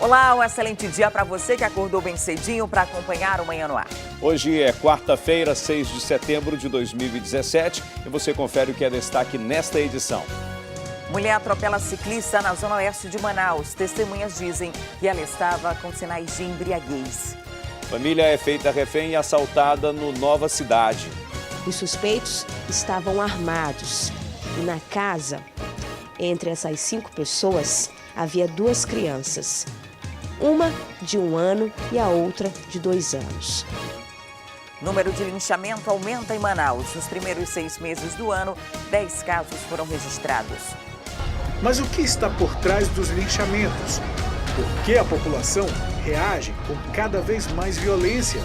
Olá, um excelente dia para você que acordou bem cedinho para acompanhar o Manhã no Ar. Hoje é quarta-feira, 6 de setembro de 2017 e você confere o que é destaque nesta edição. Mulher atropela ciclista na zona oeste de Manaus. Testemunhas dizem que ela estava com sinais de embriaguez. Família é feita refém e assaltada no Nova Cidade. Os suspeitos estavam armados e na casa, entre essas 5 pessoas, havia 2 crianças. Uma de 1 ano e a outra de 2 anos. Número de linchamento aumenta em Manaus. Nos primeiros 6 meses do ano, 10 casos foram registrados. Mas o que está por trás dos linchamentos? Por que a população reage com cada vez mais violência?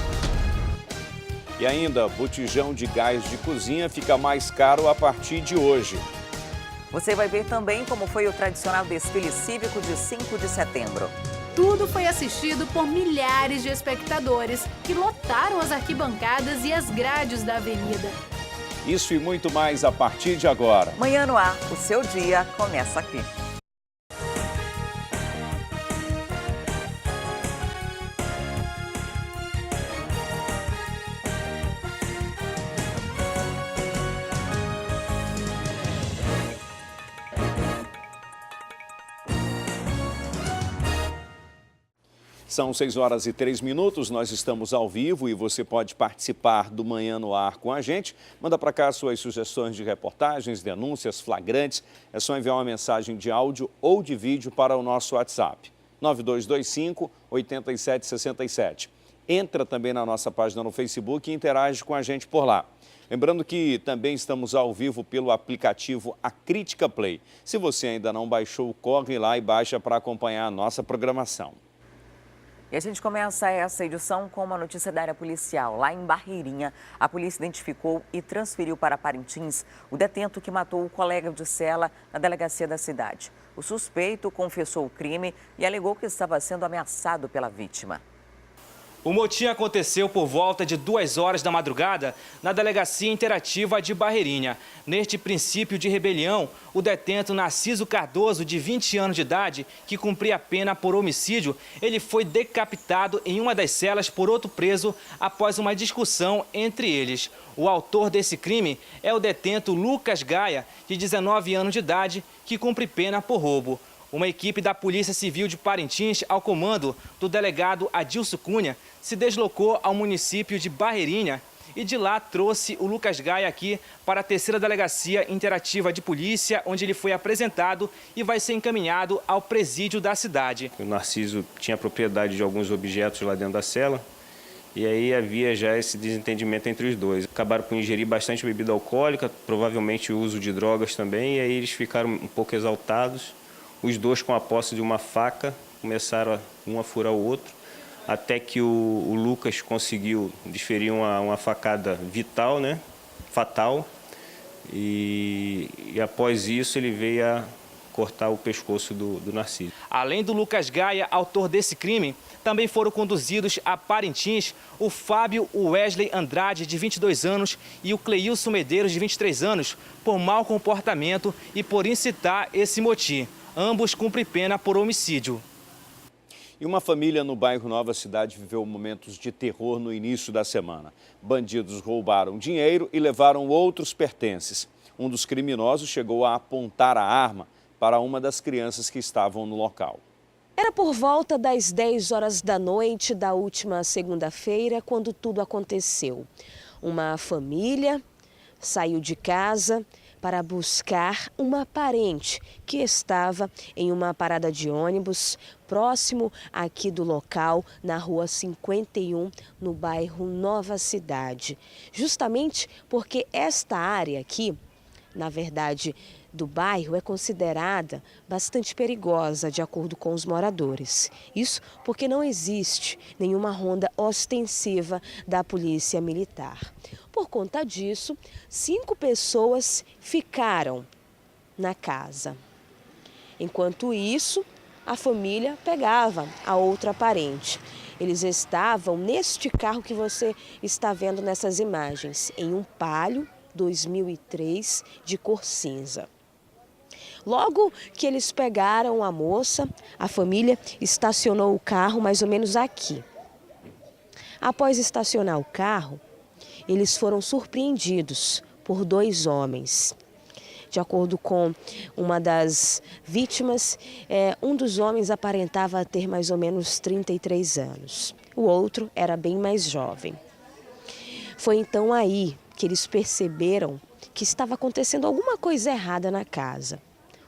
E ainda, botijão de gás de cozinha fica mais caro a partir de hoje. Você vai ver também como foi o tradicional desfile cívico de 5 de setembro. Tudo foi assistido por milhares de espectadores que lotaram as arquibancadas e as grades da avenida. Isso e muito mais a partir de agora. Manhã no Ar, o seu dia começa aqui. São 6 horas e 3 minutos, nós estamos ao vivo e você pode participar do Manhã no Ar com a gente. Manda para cá suas sugestões de reportagens, denúncias, flagrantes. É só enviar uma mensagem de áudio ou de vídeo para o nosso WhatsApp, 9225-8767. Entra também na nossa página no Facebook e interage com a gente por lá. Lembrando que também estamos ao vivo pelo aplicativo A Crítica Play. Se você ainda não baixou, corre lá e baixa para acompanhar a nossa programação. E a gente começa essa edição com uma notícia da área policial. Lá em Barreirinha, a polícia identificou e transferiu para Parintins o detento que matou o colega de cela na delegacia da cidade. O suspeito confessou o crime e alegou que estava sendo ameaçado pela vítima. O motim aconteceu por volta de 2 horas da madrugada na Delegacia Interativa de Barreirinha. Neste princípio de rebelião, o detento Narciso Cardoso, de 20 anos de idade, que cumpria a pena por homicídio, ele foi decapitado em uma das celas por outro preso após uma discussão entre eles. O autor desse crime é o detento Lucas Gaia, de 19 anos de idade, que cumpre pena por roubo. Uma equipe da Polícia Civil de Parintins, ao comando do delegado Adilson Cunha, se deslocou ao município de Barreirinha e de lá trouxe o Lucas Gaia aqui para a 3ª Delegacia Interativa de Polícia, onde ele foi apresentado e vai ser encaminhado ao presídio da cidade. O Narciso tinha propriedade de alguns objetos lá dentro da cela e aí havia já esse desentendimento entre os dois. Acabaram por ingerir bastante bebida alcoólica, provavelmente o uso de drogas também, e aí eles ficaram um pouco exaltados. Os dois, com a posse de uma faca, começaram um a furar o outro, até que o Lucas conseguiu desferir uma facada vital, né? Fatal, e após isso ele veio a cortar o pescoço do Narciso. Além do Lucas Gaia, autor desse crime, também foram conduzidos a Parintins o Fábio Wesley Andrade, de 22 anos, e o Cleilson Medeiros, de 23 anos, por mau comportamento e por incitar esse motim. Ambos cumprem pena por homicídio. E uma família no bairro Nova Cidade viveu momentos de terror no início da semana. Bandidos roubaram dinheiro e levaram outros pertences. Um dos criminosos chegou a apontar a arma para uma das crianças que estavam no local. Era por volta das 10 horas da noite da última segunda-feira quando tudo aconteceu. Uma família saiu de casa para buscar uma parente que estava em uma parada de ônibus próximo aqui do local, na rua 51, no bairro Nova Cidade. Justamente porque esta área aqui, na verdade, do bairro é considerada bastante perigosa, de acordo com os moradores. Isso porque não existe nenhuma ronda ostensiva da Polícia Militar. Por conta disso, 5 pessoas ficaram na casa. Enquanto isso, a família pegava a outra parente. Eles estavam neste carro que você está vendo nessas imagens, em um Palio 2003 de cor cinza. Logo que eles pegaram a moça, a família estacionou o carro mais ou menos aqui. Após estacionar o carro, eles foram surpreendidos por 2 homens. De acordo com uma das vítimas, um dos homens aparentava ter mais ou menos 33 anos. O outro era bem mais jovem. Foi então aí que eles perceberam que estava acontecendo alguma coisa errada na casa.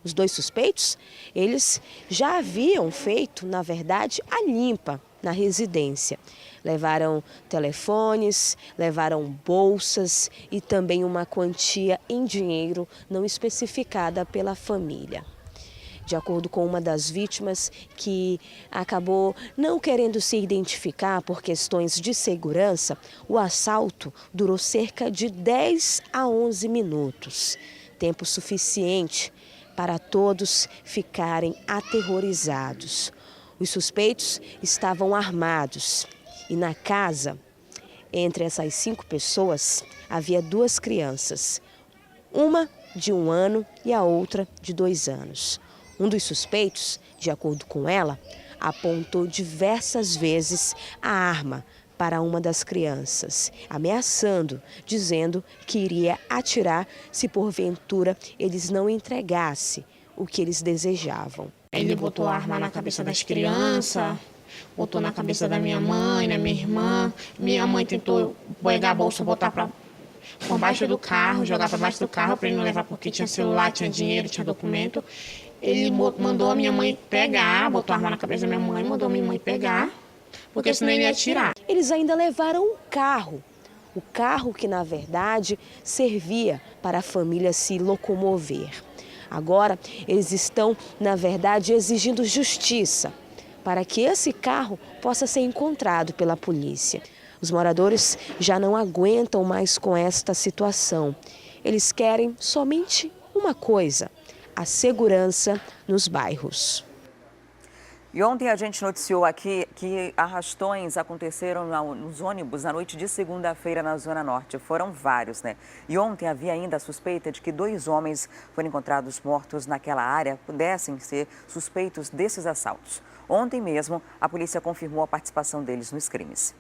Os 2 suspeitos, eles já haviam feito, na verdade, a limpa na residência. Levaram telefones, levaram bolsas e também uma quantia em dinheiro não especificada pela família. De acordo com uma das vítimas, que acabou não querendo se identificar por questões de segurança, o assalto durou cerca de 10 a 11 minutos, tempo suficiente para todos ficarem aterrorizados. Os suspeitos estavam armados e na casa, entre essas 5 pessoas, havia 2 crianças, uma de 1 ano e a outra de 2 anos. Um dos suspeitos, de acordo com ela, apontou diversas vezes a arma para uma das crianças, ameaçando, dizendo que iria atirar se porventura eles não entregassem o que eles desejavam. Ele botou a arma na cabeça das crianças, botou na cabeça da minha mãe, da minha irmã. Minha mãe tentou pegar a bolsa, botar por baixo do carro, jogar para baixo do carro para ele não levar, porque tinha celular, tinha dinheiro, tinha documento. Ele mandou a minha mãe pegar, botou a arma na cabeça da minha mãe, mandou a minha mãe pegar, porque senão ele ia atirar. Eles ainda levaram o carro que na verdade servia para a família se locomover. Agora eles estão, na verdade, exigindo justiça para que esse carro possa ser encontrado pela polícia. Os moradores já não aguentam mais com esta situação. Eles querem somente uma coisa: a segurança nos bairros. E ontem a gente noticiou aqui que arrastões aconteceram nos ônibus na noite de segunda-feira na Zona Norte. Foram vários, né? E ontem havia ainda a suspeita de que 2 homens foram encontrados mortos naquela área, pudessem ser suspeitos desses assaltos. Ontem mesmo, a polícia confirmou a participação deles nos crimes.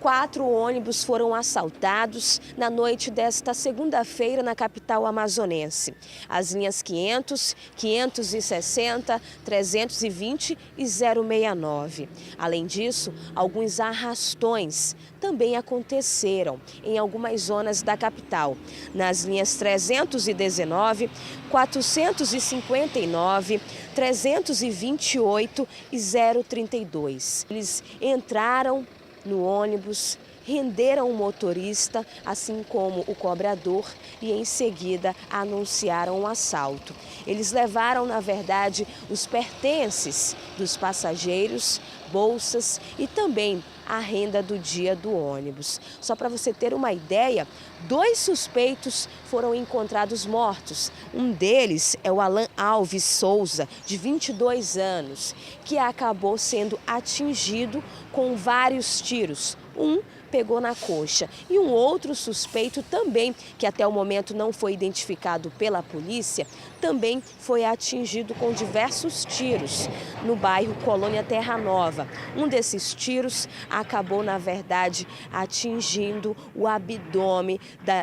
4 ônibus foram assaltados na noite desta segunda-feira na capital amazonense. As linhas 500, 560, 320 e 069. Além disso, alguns arrastões também aconteceram em algumas zonas da capital. Nas linhas 319, 459, 328 e 032. Eles entraram no ônibus, renderam o motorista, assim como o cobrador, e em seguida anunciaram um assalto. Eles levaram, na verdade, os pertences dos passageiros, bolsas e também a renda do dia do ônibus. Só para você ter uma ideia, 2 suspeitos foram encontrados mortos. Um deles é o Alan Alves Souza, de 22 anos, que acabou sendo atingido com vários tiros. Um pegou na coxa e um outro suspeito também, que até o momento não foi identificado pela polícia, também foi atingido com diversos tiros no bairro Colônia Terra Nova. Um desses tiros acabou, na verdade, atingindo o abdômen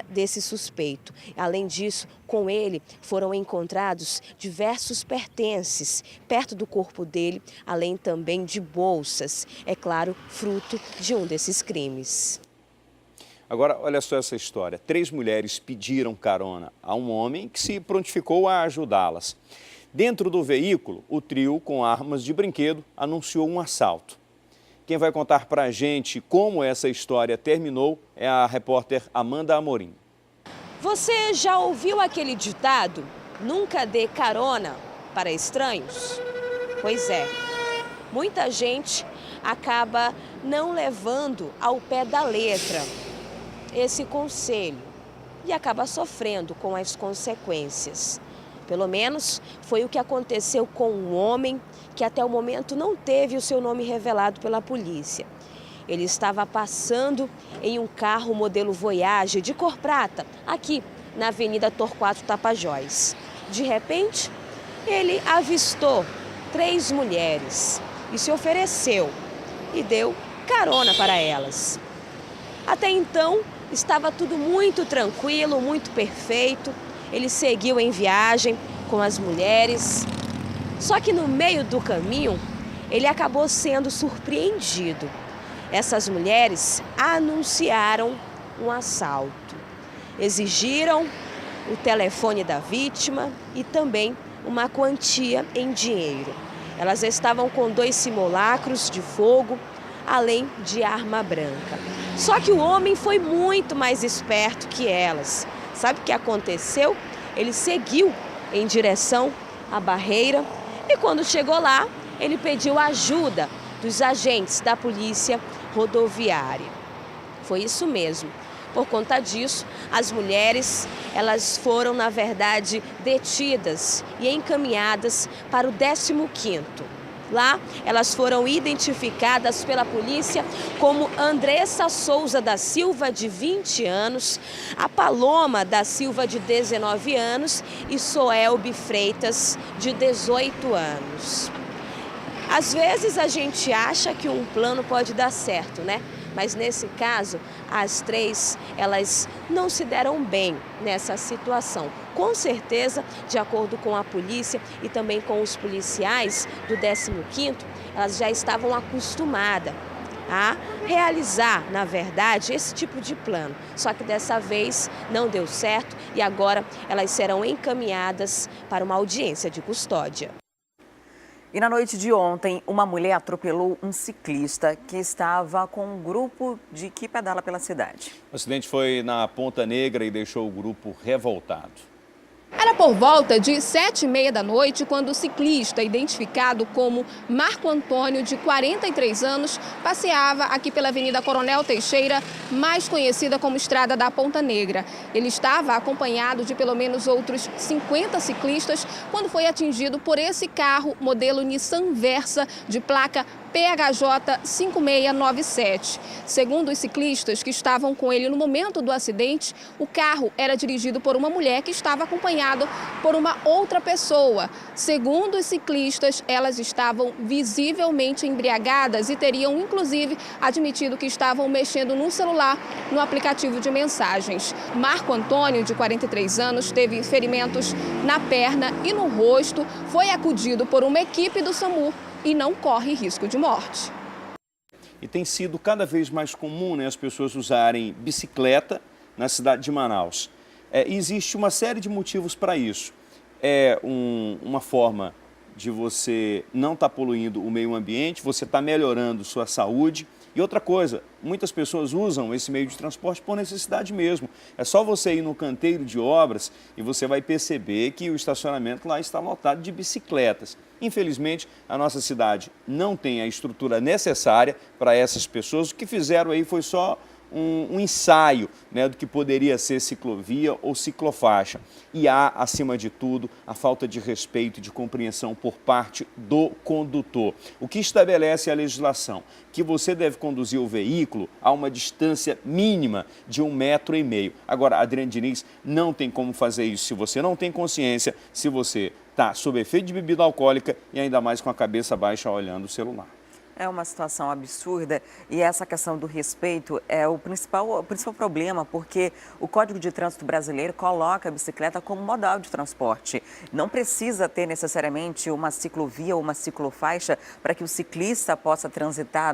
desse suspeito. Além disso, com ele foram encontrados diversos pertences perto do corpo dele, além também de bolsas, é claro, fruto de um desses crimes. Agora, olha só essa história. 3 mulheres pediram carona a um homem que se prontificou a ajudá-las. Dentro do veículo, o trio, com armas de brinquedo, anunciou um assalto. Quem vai contar para a gente como essa história terminou é a repórter Amanda Amorim. Você já ouviu aquele ditado? Nunca dê carona para estranhos? Pois é, muita gente acaba não levando ao pé da letra esse conselho e acaba sofrendo com as consequências. Pelo menos foi o que aconteceu com um homem que até o momento não teve o seu nome revelado pela polícia. Ele estava passando em um carro modelo Voyage de cor prata, aqui na Avenida Torquato Tapajós. De repente, ele avistou 3 mulheres e se ofereceu e deu carona para elas. Até então, estava tudo muito tranquilo, muito perfeito. Ele seguiu em viagem com as mulheres. Só que no meio do caminho, ele acabou sendo surpreendido. Essas mulheres anunciaram um assalto. Exigiram o telefone da vítima e também uma quantia em dinheiro. Elas estavam com 2 simulacros de fogo, além de arma branca. Só que o homem foi muito mais esperto que elas. Sabe o que aconteceu? Ele seguiu em direção à barreira e quando chegou lá, ele pediu ajuda dos agentes da polícia rodoviária. Foi isso mesmo. Por conta disso, as mulheres, elas foram, na verdade, detidas e encaminhadas para o 15º. Lá, elas foram identificadas pela polícia como Andressa Souza da Silva, de 20 anos, a Paloma da Silva, de 19 anos e Soelbe Freitas, de 18 anos. Às vezes a gente acha que um plano pode dar certo, né? Mas nesse caso, as 3, elas não se deram bem nessa situação. Com certeza, de acordo com a polícia e também com os policiais do 15º, elas já estavam acostumadas a realizar, na verdade, esse tipo de plano. Só que dessa vez não deu certo e agora elas serão encaminhadas para uma audiência de custódia. E na noite de ontem, uma mulher atropelou um ciclista que estava com um grupo que pedala pela cidade. O acidente foi na Ponta Negra e deixou o grupo revoltado. Era por volta de 7h30 da noite quando o ciclista, identificado como Marco Antônio, de 43 anos, passeava aqui pela Avenida Coronel Teixeira, mais conhecida como Estrada da Ponta Negra. Ele estava acompanhado de pelo menos outros 50 ciclistas quando foi atingido por esse carro modelo Nissan Versa de placa PHJ 5697. Segundo os ciclistas que estavam com ele no momento do acidente, o carro era dirigido por uma mulher que estava acompanhada por uma outra pessoa. Segundo os ciclistas, elas estavam visivelmente embriagadas e teriam, inclusive, admitido que estavam mexendo no celular no aplicativo de mensagens. Marco Antônio, de 43 anos, teve ferimentos na perna e no rosto, foi acudido por uma equipe do SAMU e não corre risco de morte. E tem sido cada vez mais comum, né, as pessoas usarem bicicleta na cidade de Manaus. Existe uma série de motivos para isso. É uma forma de você não estar poluindo o meio ambiente, você está melhorando sua saúde. E outra coisa, muitas pessoas usam esse meio de transporte por necessidade mesmo. É só você ir no canteiro de obras e você vai perceber que o estacionamento lá está lotado de bicicletas. Infelizmente, a nossa cidade não tem a estrutura necessária para essas pessoas. O que fizeram aí foi só um ensaio, né, do que poderia ser ciclovia ou ciclofaixa. E há, acima de tudo, a falta de respeito e de compreensão por parte do condutor. O que estabelece a legislação? Que você deve conduzir o veículo a uma distância mínima de 1,5 metro. Agora, Adriane Diniz, não tem como fazer isso se você não tem consciência, se você está sob efeito de bebida alcoólica e ainda mais com a cabeça baixa olhando o celular. É uma situação absurda e essa questão do respeito é o principal problema, porque o Código de Trânsito Brasileiro coloca a bicicleta como modal de transporte. Não precisa ter necessariamente uma ciclovia ou uma ciclofaixa para que o ciclista possa transitar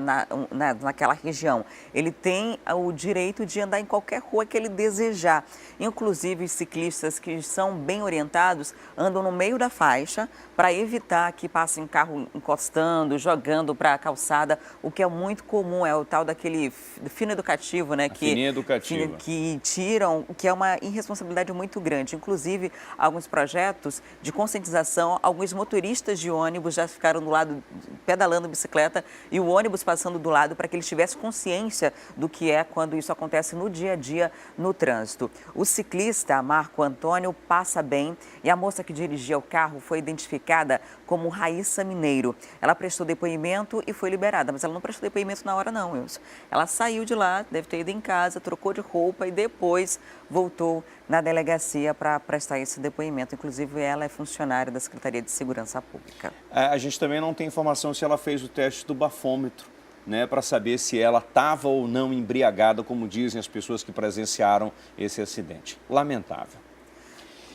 naquela região. Ele tem o direito de andar em qualquer rua que ele desejar. Inclusive, os ciclistas que são bem orientados andam no meio da faixa para evitar que passem carro encostando, jogando para a calçada, o que é muito comum, é o tal daquele fino educativo, né? Fininha educativa. Que tiram, que é uma irresponsabilidade muito grande. Inclusive, alguns projetos de conscientização, alguns motoristas de ônibus já ficaram do lado, pedalando bicicleta e o ônibus passando do lado para que eles tivessem consciência do que é quando isso acontece no dia a dia no trânsito. O ciclista Marco Antônio passa bem e a moça que dirigia o carro foi identificada como Raíssa Mineiro. Ela prestou depoimento e foi liberada, mas ela não prestou depoimento na hora não, Wilson. Ela saiu de lá, deve ter ido em casa, trocou de roupa e depois voltou na delegacia para prestar esse depoimento. Inclusive, ela é funcionária da Secretaria de Segurança Pública. A gente também não tem informação se ela fez o teste do bafômetro, né, para saber se ela estava ou não embriagada, como dizem as pessoas que presenciaram esse acidente. Lamentável.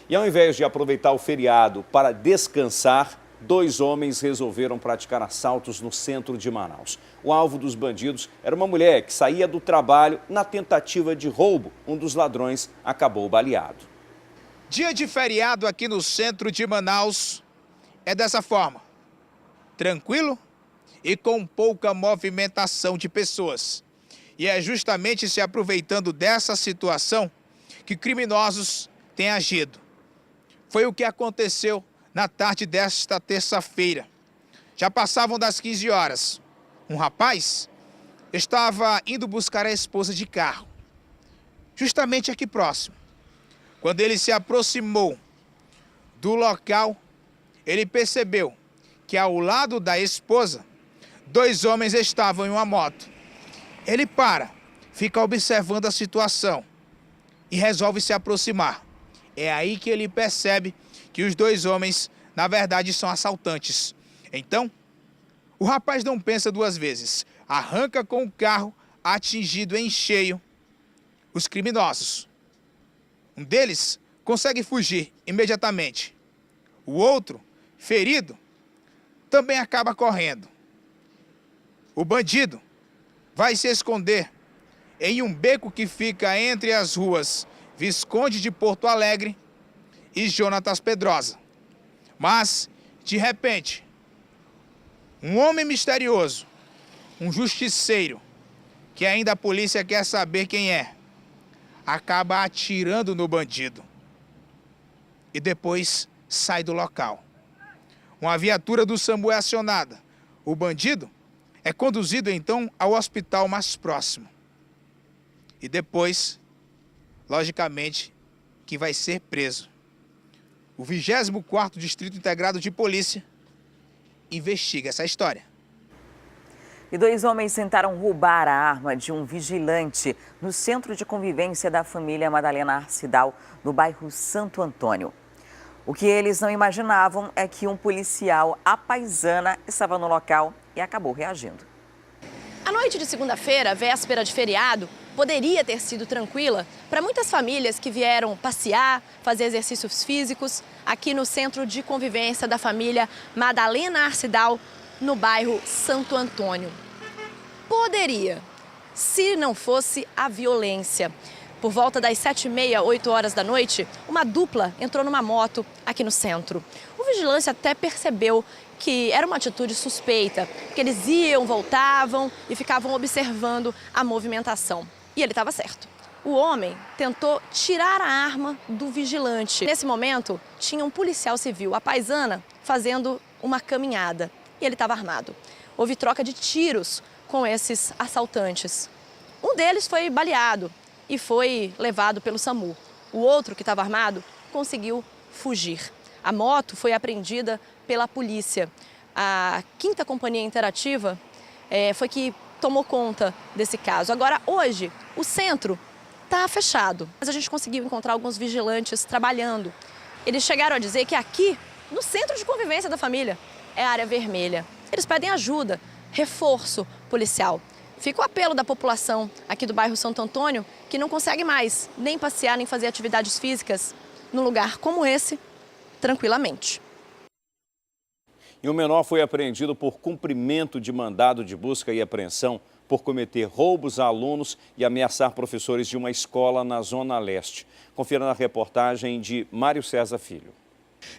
E ao invés de aproveitar o feriado para descansar, 2 homens resolveram praticar assaltos no centro de Manaus. O alvo dos bandidos era uma mulher que saía do trabalho na tentativa de roubo. Um dos ladrões acabou baleado. Dia de feriado aqui no centro de Manaus é dessa forma. Tranquilo e com pouca movimentação de pessoas. E é justamente se aproveitando dessa situação que criminosos têm agido. Foi o que aconteceu na tarde desta terça-feira. Já passavam das 15 horas. Um rapaz estava indo buscar a esposa de carro, justamente aqui próximo. Quando ele se aproximou do local, ele percebeu que ao lado da esposa, 2 homens estavam em uma moto. Ele para, fica observando a situação e resolve se aproximar. É aí que ele percebe que os 2 homens, na verdade, são assaltantes. Então, o rapaz não pensa 2 vezes. Arranca com o carro, atingido em cheio os criminosos. Um deles consegue fugir imediatamente. O outro, ferido, também acaba correndo. O bandido vai se esconder em um beco que fica entre as ruas Visconde de Porto Alegre e Jonatas Pedrosa. Mas, de repente, um homem misterioso, um justiceiro, que ainda a polícia quer saber quem é, acaba atirando no bandido e depois sai do local. Uma viatura do SAMU é acionada. O bandido é conduzido então ao hospital mais próximo. E depois, logicamente, que vai ser preso. O 24º Distrito Integrado de Polícia investiga essa história. E 2 homens tentaram roubar a arma de um vigilante no centro de convivência da família Madalena Arcidal, no bairro Santo Antônio. O que eles não imaginavam é que um policial à paisana estava no local e acabou reagindo. A noite de segunda-feira, véspera de feriado, poderia ter sido tranquila para muitas famílias que vieram passear, fazer exercícios físicos aqui no centro de convivência da família Madalena Arcidal, no bairro Santo Antônio. Poderia, se não fosse a violência. Por volta das 7h30, 8 horas da noite, uma dupla entrou numa moto aqui no centro. O vigilante até percebeu que era uma atitude suspeita, porque eles iam, voltavam e ficavam observando a movimentação. E ele estava certo. O homem tentou tirar a arma do vigilante. Nesse momento, tinha um policial civil, a paisana, fazendo uma caminhada. E ele estava armado. Houve troca de tiros com esses assaltantes. Um deles foi baleado e foi levado pelo SAMU. O outro, que estava armado, conseguiu fugir. A moto foi apreendida pela polícia. A 5ª Companhia Interativa foi que tomou conta desse caso. Agora, hoje, o centro está fechado, mas a gente conseguiu encontrar alguns vigilantes trabalhando. Eles chegaram a dizer que aqui, no centro de convivência da família, é a área vermelha. Eles pedem ajuda, reforço policial. Fica o apelo da população aqui do bairro Santo Antônio, que não consegue mais nem passear, nem fazer atividades físicas num lugar como esse, tranquilamente. E o menor foi apreendido por cumprimento de mandado de busca e apreensão por cometer roubos a alunos e ameaçar professores de uma escola na Zona Leste. Confira na reportagem de Mário César Filho.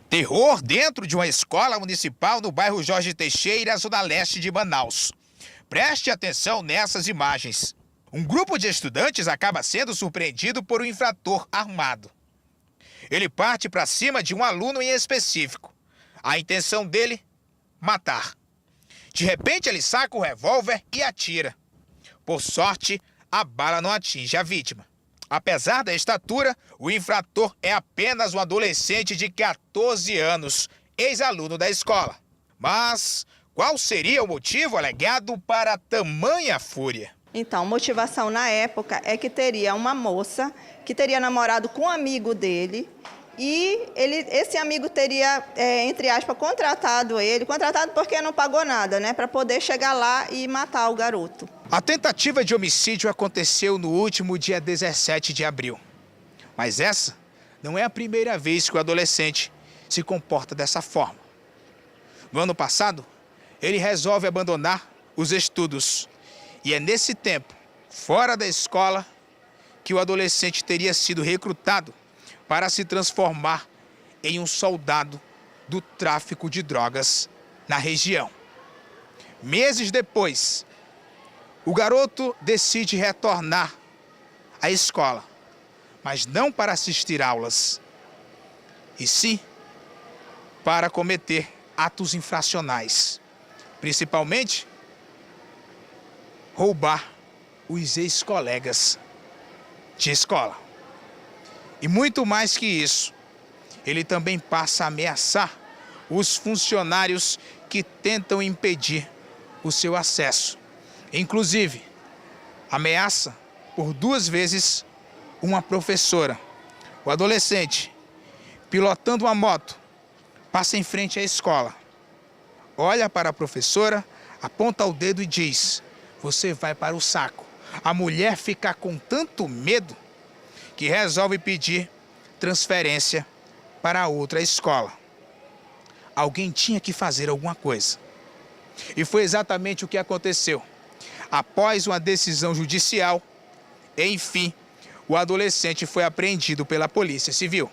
Terror dentro de uma escola municipal no bairro Jorge Teixeira, Zona Leste de Manaus. Preste atenção nessas imagens. Um grupo de estudantes acaba sendo surpreendido por um infrator armado. Ele parte para cima de um aluno em específico. A intenção dele, matar. De repente, ele saca o revólver e atira. Por sorte, a bala não atinge a vítima. Apesar da estatura, o infrator é apenas um adolescente de 14 anos, ex-aluno da escola. Mas, Qual seria o motivo alegado para tamanha fúria? Então, motivação na época é que teria uma moça que teria namorado com um amigo dele e esse amigo teria, entre aspas, contratado porque não pagou nada, né, para poder chegar lá e matar o garoto. A tentativa de homicídio aconteceu no último dia 17 de abril. Mas essa não é a primeira vez que o adolescente se comporta dessa forma. No ano passado, ele resolve abandonar os estudos. E é nesse tempo, fora da escola, que o adolescente teria sido recrutado para se transformar em um soldado do tráfico de drogas na região. Meses depois, o garoto decide retornar à escola, mas não para assistir aulas, e sim para cometer atos infracionais, principalmente roubar os ex-colegas de escola. E muito mais que isso, ele também passa a ameaçar os funcionários que tentam impedir o seu acesso. Inclusive, ameaça por 2 vezes uma professora. O adolescente, pilotando uma moto, passa em frente à escola, olha para a professora, aponta o dedo e diz: "Você vai para o saco." A mulher fica com tanto medo que resolve pedir transferência para outra escola. Alguém tinha que fazer alguma coisa. E foi exatamente o que aconteceu. Após uma decisão judicial, enfim, o adolescente foi apreendido pela Polícia Civil.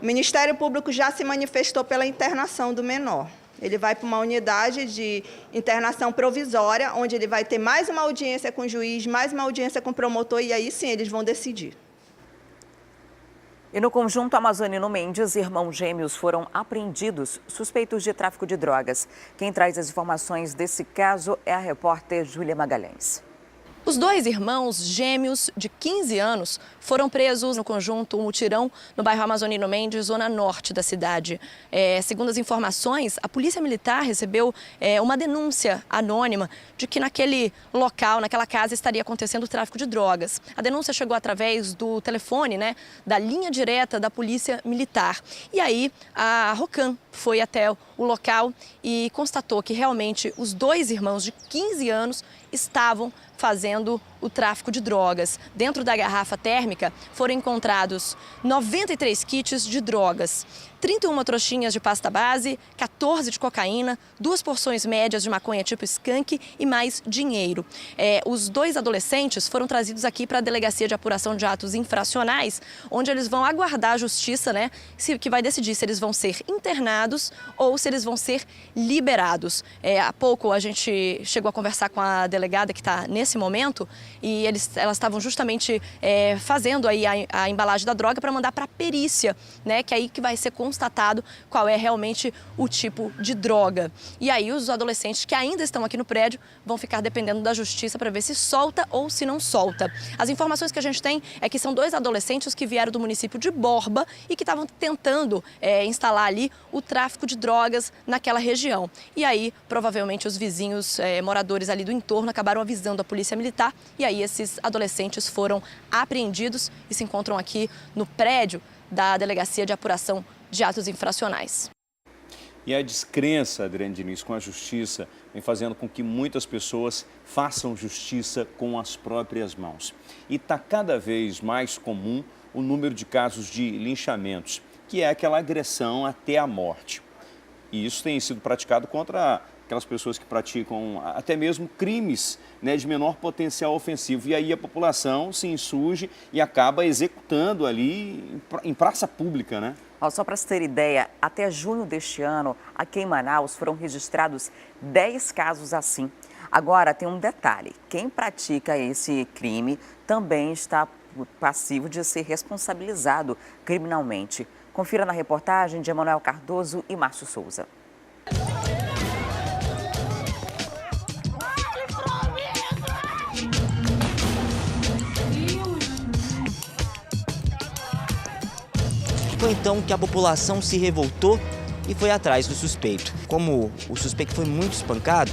O Ministério Público já se manifestou pela internação do menor. Ele vai para uma unidade de internação provisória, onde ele vai ter mais uma audiência com o juiz, mais uma audiência com o promotor, e aí sim eles vão decidir. E no conjunto Amazonino Mendes, irmãos gêmeos foram apreendidos suspeitos de tráfico de drogas. Quem traz as informações desse caso é a repórter Júlia Magalhães. Os 2 irmãos gêmeos de 15 anos foram presos no conjunto Mutirão, no bairro Amazonino Mendes, zona norte da cidade. Segundo as informações, a Polícia Militar recebeu uma denúncia anônima de que naquele local, naquela casa, estaria acontecendo o tráfico de drogas. A denúncia chegou através do telefone, da linha direta da Polícia Militar. E aí a Rocan foi até o local e constatou que realmente os 2 irmãos de 15 anos estavam fazendo o tráfico de drogas. Dentro da garrafa térmica foram encontrados 93 kits de drogas, 31 trouxinhas de pasta base, 14 de cocaína, 2 porções médias de maconha tipo skunk e mais dinheiro. Os 2 adolescentes foram trazidos aqui para a Delegacia de Apuração de Atos Infracionais, onde eles vão aguardar a justiça, que vai decidir se eles vão ser internados ou se eles vão ser liberados. Há pouco a gente chegou a conversar com a delegada que está nesse momento e elas estavam justamente fazendo aí a embalagem da droga para mandar para a perícia, que é aí que vai ser constatado qual é realmente o tipo de droga. E aí os adolescentes que ainda estão aqui no prédio vão ficar dependendo da justiça para ver se solta ou se não solta. As informações que a gente tem é que são 2 adolescentes que vieram do município de Borba e que estavam tentando instalar ali o tráfico de drogas naquela região. E aí, provavelmente, os vizinhos moradores ali do entorno acabaram avisando a Polícia Militar e aí esses adolescentes foram apreendidos e se encontram aqui no prédio da Delegacia de Apuração de Atos Infracionais. E a descrença, Adriane Diniz, com a justiça vem fazendo com que muitas pessoas façam justiça com as próprias mãos. E está cada vez mais comum o número de casos de linchamentos, que é aquela agressão até a morte. E isso tem sido praticado contra aquelas pessoas que praticam até mesmo crimes de menor potencial ofensivo. E aí a população se insurge e acaba executando ali em praça pública, Só para você ter ideia, até junho deste ano, aqui em Manaus foram registrados 10 casos assim. Agora, tem um detalhe, quem pratica esse crime também está passivo de ser responsabilizado criminalmente. Confira na reportagem de Emanuel Cardoso e Márcio Souza. Foi então que a população se revoltou e foi atrás do suspeito. Como o suspeito foi muito espancado,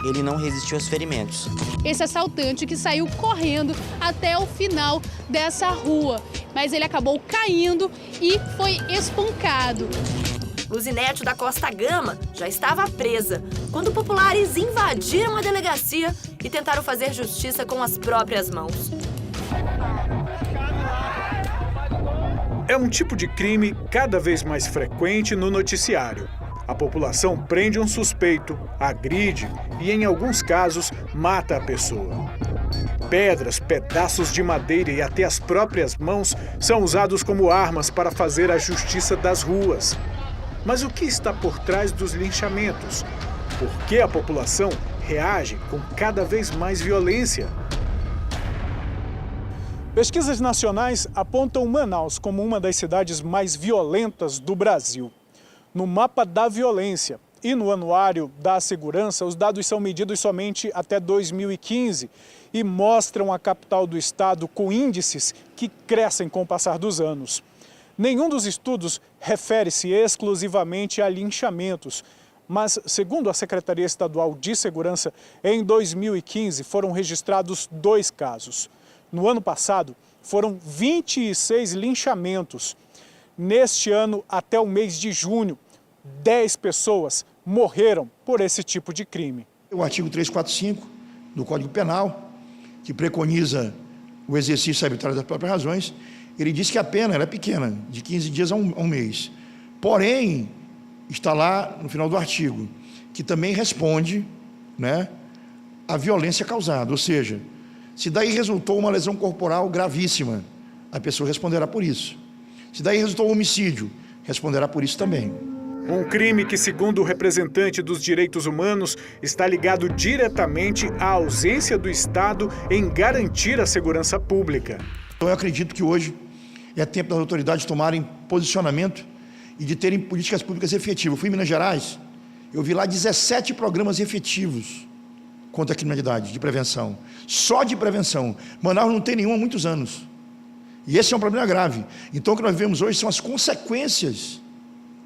ele não resistiu aos ferimentos. Esse assaltante que saiu correndo até o final dessa rua, mas ele acabou caindo e foi espancado. Luzinete da Costa Gama já estava presa quando populares invadiram a delegacia e tentaram fazer justiça com as próprias mãos. É um tipo de crime cada vez mais frequente no noticiário. A população prende um suspeito, agride e, em alguns casos, mata a pessoa. Pedras, pedaços de madeira e até as próprias mãos são usados como armas para fazer a justiça das ruas. Mas o que está por trás dos linchamentos? Por que a população reage com cada vez mais violência? Pesquisas nacionais apontam Manaus como uma das cidades mais violentas do Brasil. No mapa da violência e no anuário da segurança, os dados são medidos somente até 2015 e mostram a capital do estado com índices que crescem com o passar dos anos. Nenhum dos estudos refere-se exclusivamente a linchamentos, mas, segundo a Secretaria Estadual de Segurança, em 2015 foram registrados 2 casos. No ano passado, foram 26 linchamentos. Neste ano, até o mês de junho, 10 pessoas morreram por esse tipo de crime. O artigo 345 do Código Penal, que preconiza o exercício arbitrário das próprias razões, ele diz que a pena é pequena, de 15 dias a um mês. Porém, está lá no final do artigo, que também responde, né, à violência causada. Ou seja, se daí resultou uma lesão corporal gravíssima, a pessoa responderá por isso. Se daí resultou um homicídio, responderá por isso também. Um crime que, segundo o representante dos direitos humanos, está ligado diretamente à ausência do Estado em garantir a segurança pública. Então, eu acredito que hoje é tempo das autoridades tomarem posicionamento e de terem políticas públicas efetivas. Eu fui em Minas Gerais, eu vi lá 17 programas efetivos contra a criminalidade, de prevenção. Só de prevenção. Manaus não tem nenhum há muitos anos. E esse é um problema grave. Então, o que nós vemos hoje são as consequências,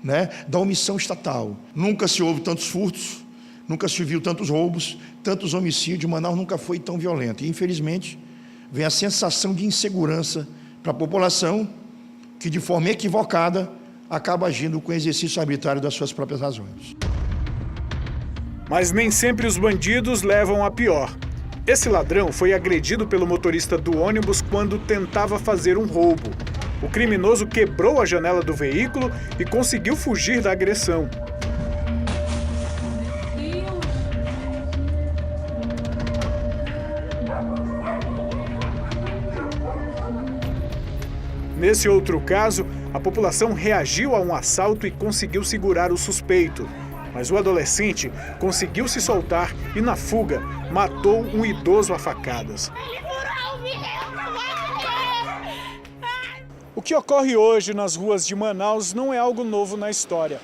né, da omissão estatal. Nunca se houve tantos furtos, nunca se viu tantos roubos, tantos homicídios. Manaus nunca foi tão violento. E, infelizmente, vem a sensação de insegurança para a população que, de forma equivocada, acaba agindo com o exercício arbitrário das suas próprias razões. Mas nem sempre os bandidos levam a pior. Esse ladrão foi agredido pelo motorista do ônibus quando tentava fazer um roubo. O criminoso quebrou a janela do veículo e conseguiu fugir da agressão. Nesse outro caso, a população reagiu a um assalto e conseguiu segurar o suspeito. Mas o adolescente conseguiu se soltar e, na fuga, matou um idoso a facadas. O que ocorre hoje nas ruas de Manaus não é algo novo na história.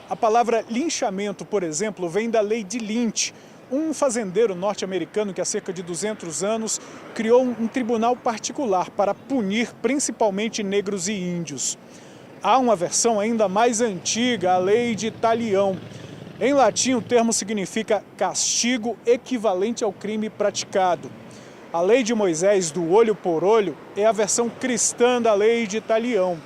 A palavra linchamento, por exemplo, vem da lei de Lynch, um fazendeiro norte-americano que há cerca de 200 anos criou um tribunal particular para punir principalmente negros e índios. Há uma versão ainda mais antiga, a lei de Talião. Em latim, o termo significa castigo equivalente ao crime praticado. A lei de Moisés, do olho por olho, é a versão cristã da lei de Talião.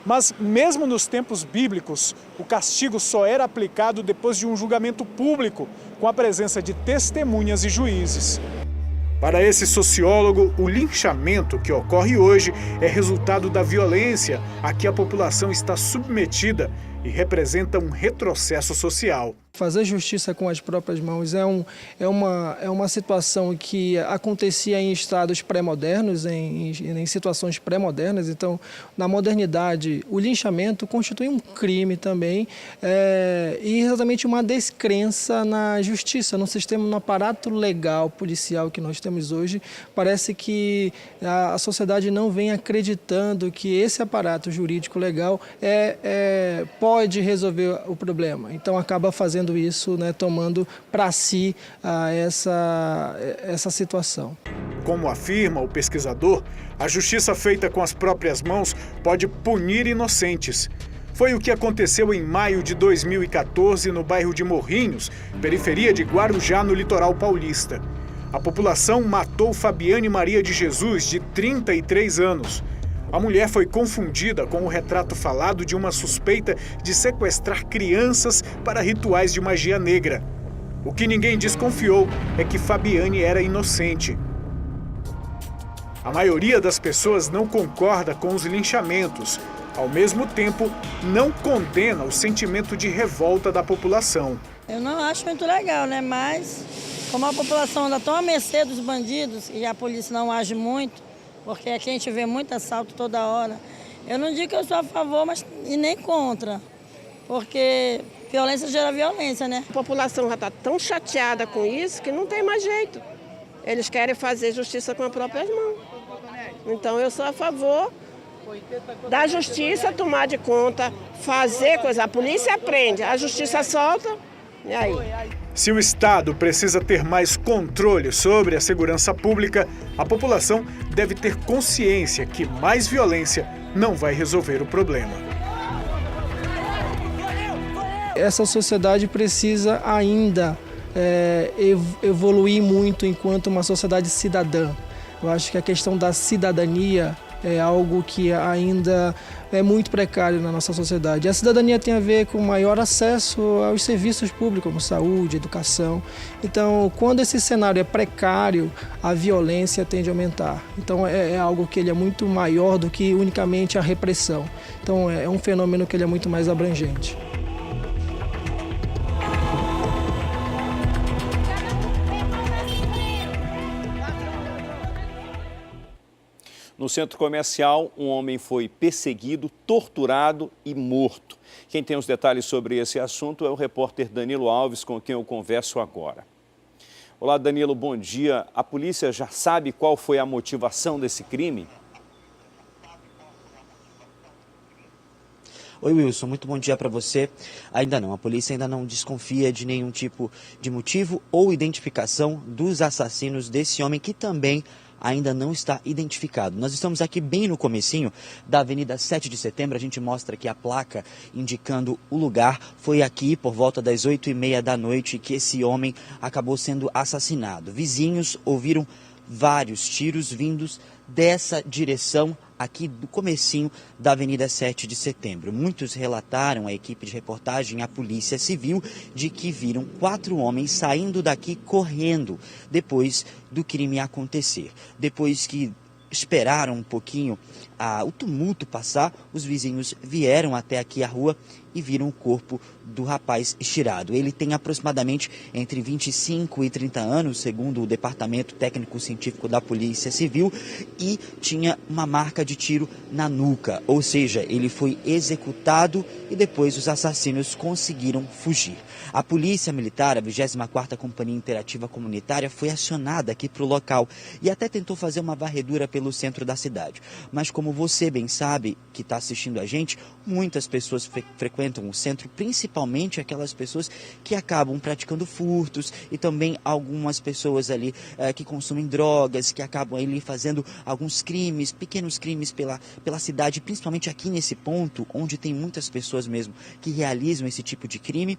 Mas, mesmo nos tempos bíblicos, o castigo só era aplicado depois de um julgamento público, com a presença de testemunhas e juízes. Para esse sociólogo, o linchamento que ocorre hoje é resultado da violência a que a população está submetida e representa um retrocesso social. Fazer justiça com as próprias mãos é uma situação que acontecia em estados pré-modernos, em situações pré-modernas. Então, na modernidade, o linchamento constitui um crime também e exatamente uma descrença na justiça, no sistema, no aparato legal, policial que nós temos hoje. Parece que a sociedade não vem acreditando que esse aparato jurídico legal pode resolver o problema. Então, acaba fazendo isso, né, tomando para si essa situação. Como afirma o pesquisador, a justiça feita com as próprias mãos pode punir inocentes. Foi o que aconteceu em maio de 2014 no bairro de Morrinhos, periferia de Guarujá, no litoral paulista. A população matou Fabiane Maria de Jesus, de 33 anos. A mulher foi confundida com o retrato falado de uma suspeita de sequestrar crianças para rituais de magia negra. O que ninguém desconfiou é que Fabiane era inocente. A maioria das pessoas não concorda com os linchamentos. Ao mesmo tempo, não condena o sentimento de revolta da população. Eu não acho muito legal, né? Mas, como a população anda tão à mercê dos bandidos e a polícia não age muito, porque aqui a gente vê muito assalto toda hora, eu não digo que eu sou a favor, mas e nem contra, porque violência gera violência, né? A população já está tão chateada com isso que não tem mais jeito. Eles querem fazer justiça com as próprias mãos. Então eu sou a favor da justiça tomar de conta, fazer coisa. A polícia prende, a justiça solta, e aí? Se o Estado precisa ter mais controle sobre a segurança pública, a população deve ter consciência que mais violência não vai resolver o problema. Essa sociedade precisa ainda evoluir muito enquanto uma sociedade cidadã. Eu acho que a questão da cidadania é algo que ainda é muito precário na nossa sociedade. A cidadania tem a ver com maior acesso aos serviços públicos, como saúde, educação. Então, quando esse cenário é precário, a violência tende a aumentar. Então, é algo que ele é muito maior do que unicamente a repressão. Então, é um fenômeno que ele é muito mais abrangente. No centro comercial, um homem foi perseguido, torturado e morto. Quem tem os detalhes sobre esse assunto é o repórter Danilo Alves, com quem eu converso agora. Olá, Danilo, bom dia. A polícia já sabe qual foi a motivação desse crime? Oi, Wilson, muito bom dia para você. Ainda não, a polícia ainda não desconfia de nenhum tipo de motivo ou identificação dos assassinos desse homem que também ainda não está identificado. Nós estamos aqui bem no comecinho da Avenida 7 de Setembro. A gente mostra aqui a placa indicando o lugar. Foi aqui por volta das 8h30 da noite que esse homem acabou sendo assassinado. Vizinhos ouviram vários tiros vindos dessa direção aqui do comecinho da Avenida 7 de Setembro. Muitos relataram à equipe de reportagem, à Polícia Civil, de que viram 4 homens saindo daqui correndo depois do crime acontecer. Depois que esperaram um pouquinho o tumulto passar, os vizinhos vieram até aqui a rua e viram o corpo do rapaz estirado. Ele tem aproximadamente entre 25 e 30 anos, segundo o Departamento Técnico-Científico da Polícia Civil, e tinha uma marca de tiro na nuca, ou seja, ele foi executado e depois os assassinos conseguiram fugir. A Polícia Militar, a 24ª Companhia Interativa Comunitária, foi acionada aqui para o local e até tentou fazer uma varredura pelo centro da cidade. Mas como você bem sabe, que está assistindo a gente, muitas pessoas frequentam o centro, principalmente aquelas pessoas que acabam praticando furtos e também algumas pessoas ali que consumem drogas, que acabam ali fazendo alguns crimes, pequenos crimes pela cidade, principalmente aqui nesse ponto, onde tem muitas pessoas mesmo que realizam esse tipo de crime.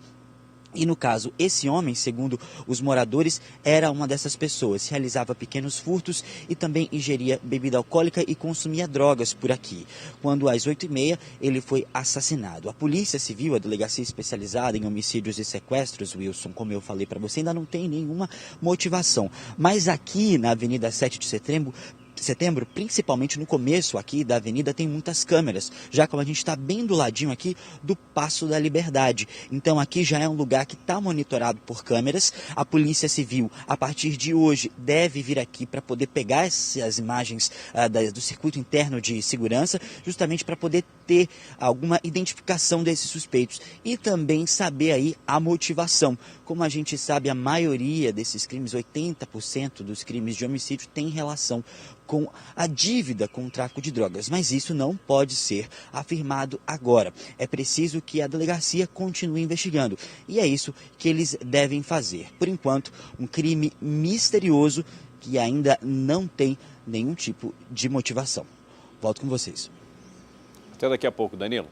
E no caso, esse homem, segundo os moradores, era uma dessas pessoas. Realizava pequenos furtos e também ingeria bebida alcoólica e consumia drogas por aqui. Quando às 8h30 ele foi assassinado. A Polícia Civil, a delegacia especializada em homicídios e sequestros, Wilson, como eu falei para você, ainda não tem nenhuma motivação. Mas aqui na Avenida 7 de Setembro, principalmente no começo aqui da avenida, tem muitas câmeras, já como a gente está bem do ladinho aqui do Paço da Liberdade. Então aqui já é um lugar que está monitorado por câmeras. A Polícia Civil, a partir de hoje, deve vir aqui para poder pegar essas imagens do circuito interno de segurança, justamente para poder ter alguma identificação desses suspeitos e também saber aí a motivação. Como a gente sabe, a maioria desses crimes, 80% dos crimes de homicídio, tem relação com a dívida com o tráfico de drogas, mas isso não pode ser afirmado agora. É preciso que a delegacia continue investigando e é isso que eles devem fazer. Por enquanto, um crime misterioso que ainda não tem nenhum tipo de motivação. Volto com vocês. Até daqui a pouco, Danilo.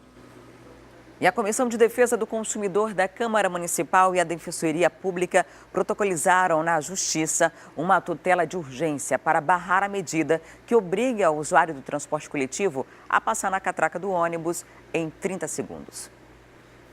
E a Comissão de Defesa do Consumidor da Câmara Municipal e a Defensoria Pública protocolizaram na Justiça uma tutela de urgência para barrar a medida que obriga o usuário do transporte coletivo a passar na catraca do ônibus em 30 segundos.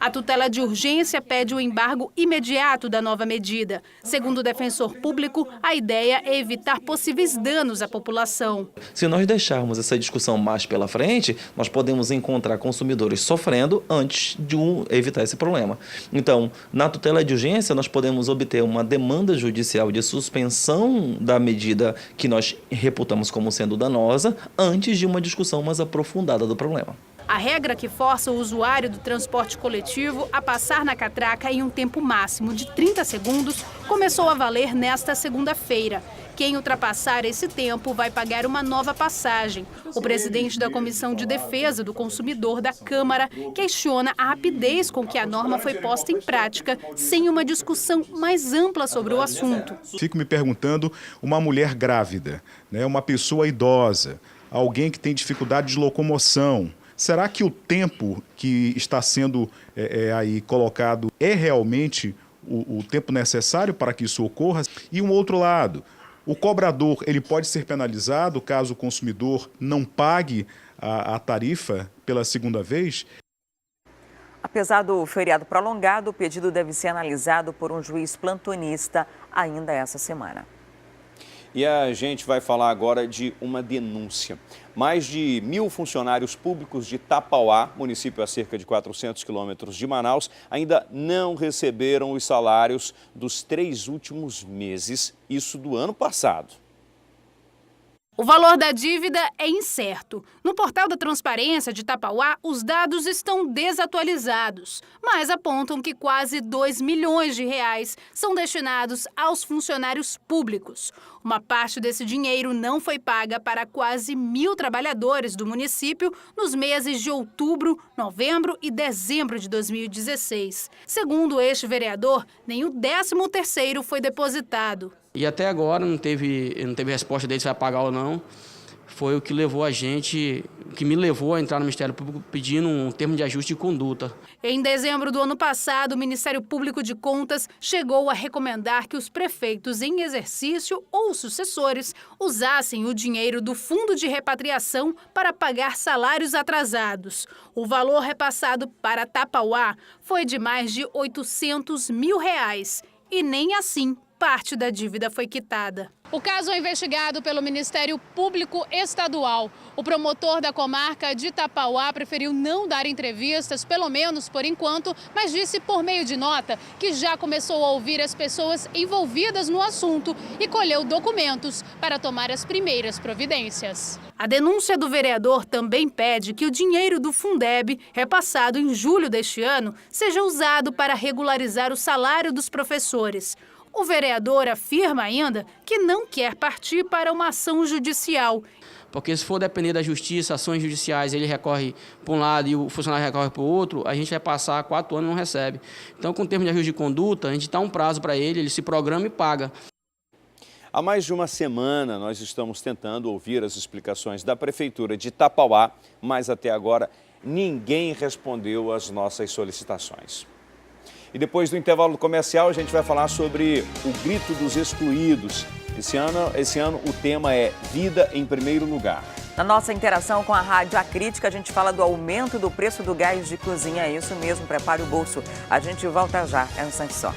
A tutela de urgência pede o embargo imediato da nova medida. Segundo o defensor público, a ideia é evitar possíveis danos à população. Se nós deixarmos essa discussão mais pela frente, nós podemos encontrar consumidores sofrendo antes de evitar esse problema. Então, na tutela de urgência, nós podemos obter uma demanda judicial de suspensão da medida que nós reputamos como sendo danosa antes de uma discussão mais aprofundada do problema. A regra que força o usuário do transporte coletivo a passar na catraca em um tempo máximo de 30 segundos começou a valer nesta segunda-feira. Quem ultrapassar esse tempo vai pagar uma nova passagem. O presidente da Comissão de Defesa do Consumidor da Câmara questiona a rapidez com que a norma foi posta em prática, sem uma discussão mais ampla sobre o assunto. Fico me perguntando, uma mulher grávida, uma pessoa idosa, alguém que tem dificuldade de locomoção, será que o tempo que está sendo aí colocado é realmente o tempo necessário para que isso ocorra? E um outro lado, o cobrador ele pode ser penalizado caso o consumidor não pague a tarifa pela segunda vez? Apesar do feriado prolongado, o pedido deve ser analisado por um juiz plantonista ainda essa semana. E a gente vai falar agora de uma denúncia. Mais de 1.000 funcionários públicos de Tapauá, município a cerca de 400 quilômetros de Manaus, ainda não receberam os salários dos 3 últimos meses, isso do ano passado. O valor da dívida é incerto. No portal da Transparência de Tapauá, os dados estão desatualizados, mas apontam que quase 2 milhões de reais são destinados aos funcionários públicos. Uma parte desse dinheiro não foi paga para quase 1.000 trabalhadores do município nos meses de outubro, novembro e dezembro de 2016. Segundo este vereador, nem o 13º foi depositado. E até agora não teve resposta dele se vai pagar ou não. Foi o que levou a gente, que me levou a entrar no Ministério Público pedindo um termo de ajuste de conduta. Em dezembro do ano passado, o Ministério Público de Contas chegou a recomendar que os prefeitos em exercício ou sucessores usassem o dinheiro do Fundo de Repatriação para pagar salários atrasados. O valor repassado para Tapauá foi de mais de R$800 mil e nem assim parte da dívida foi quitada. O caso é investigado pelo Ministério Público Estadual. O promotor da comarca de Tapauá preferiu não dar entrevistas, pelo menos por enquanto, mas disse por meio de nota que já começou a ouvir as pessoas envolvidas no assunto e colheu documentos para tomar as primeiras providências. A denúncia do vereador também pede que o dinheiro do Fundeb, repassado em julho deste ano, seja usado para regularizar o salário dos professores. O vereador afirma ainda que não quer partir para uma ação judicial. Porque se for depender da justiça, ações judiciais, ele recorre para um lado e o funcionário recorre para o outro, a gente vai passar 4 anos e não recebe. Então, com o termo de ajuste de conduta, a gente dá um prazo para ele se programa e paga. Há mais de uma semana nós estamos tentando ouvir as explicações da Prefeitura de Tapauá, mas até agora ninguém respondeu às nossas solicitações. E depois do intervalo comercial, a gente vai falar sobre o grito dos excluídos. Esse ano o tema é Vida em Primeiro Lugar. Na nossa interação com a Rádio A Crítica, a gente fala do aumento do preço do gás de cozinha. É isso mesmo, prepare o bolso. A gente volta já, é um instante só.